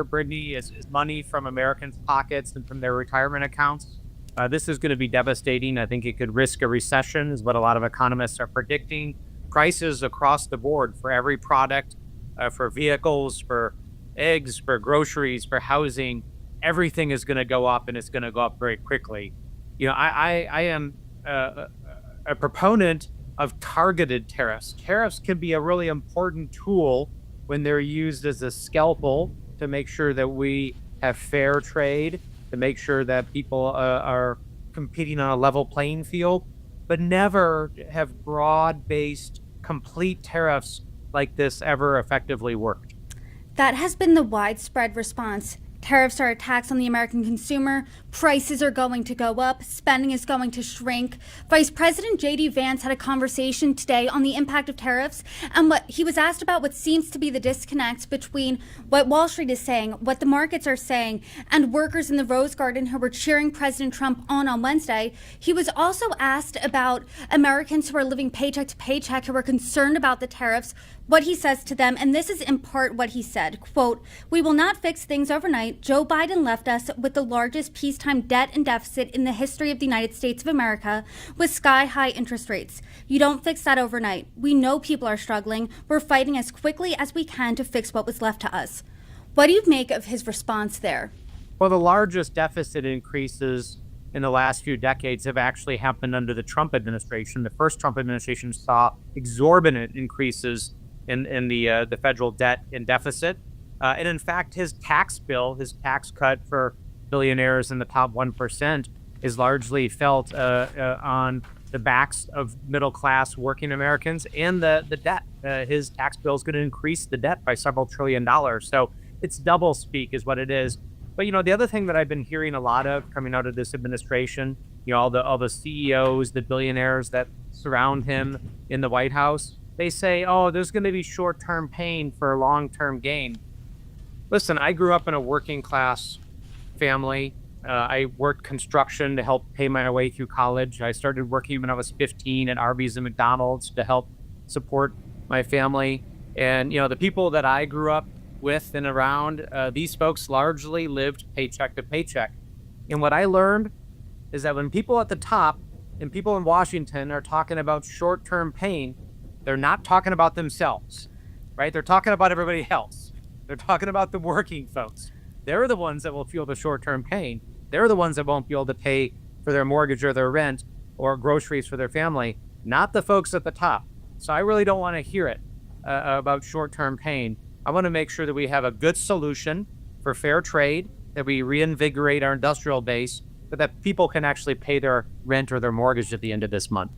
Brittany, is money from Americans' pockets and from their retirement accounts. This is going to be devastating. I think it could risk a recession, is what a lot of economists are predicting. Prices across the board for every product, for vehicles, for eggs, for groceries, for housing, everything is going to go up, and it's going to go up very quickly. I am a proponent of targeted tariffs. Tariffs can be a really important tool when they're used as a scalpel to make sure that we have fair trade, to make sure that people are competing on a level playing field, but never have broad-based, complete tariffs like this ever effectively worked. That has been the widespread response. Tariffs are attacks on the American consumer. Prices are going to go up. Spending is going to shrink. Vice President J.D. Vance had a conversation today on the impact of tariffs, and what he was asked about what seems to be the disconnect between what Wall Street is saying, what the markets are saying, and workers in the Rose Garden who were cheering President Trump on Wednesday. He was also asked about Americans who are living paycheck to paycheck, who are concerned about the tariffs, what he says to them, and this is in part what he said, quote, "We will not fix things overnight. Joe Biden left us with the largest peacetime debt and deficit in the history of the United States of America, with sky-high interest rates. You don't fix that overnight. We know people are struggling. We're fighting as quickly as we can to fix what was left to us." What do you make of his response there? Well, the largest deficit increases in the last few decades have actually happened under the Trump administration. The first Trump administration saw exorbitant increases in the federal debt and deficit. And in fact, his tax bill, his tax cut for billionaires in the top 1% is largely felt on the backs of middle-class working Americans and the debt. His tax bill is going to increase the debt by several $1 trillion. So it's double speak is what it is. But, the other thing that I've been hearing a lot of coming out of this administration, all the CEOs, the billionaires that surround him in the White House, they say, oh, there's going to be short-term pain for long-term gain. Listen, I grew up in a working class family. I worked construction to help pay my way through college. I started working when I was 15 at Arby's and McDonald's to help support my family. And, the people that I grew up with and around, these folks largely lived paycheck to paycheck. And what I learned is that when people at the top and people in Washington are talking about short-term pain, they're not talking about themselves, right? They're talking about everybody else. They're talking about the working folks. They're the ones that will feel the short-term pain. They're the ones that won't be able to pay for their mortgage or their rent or groceries for their family, not the folks at the top. So I really don't want to hear it about short-term pain. I want to make sure that we have a good solution for fair trade, that we reinvigorate our industrial base, but that people can actually pay their rent or their mortgage at the end of this month.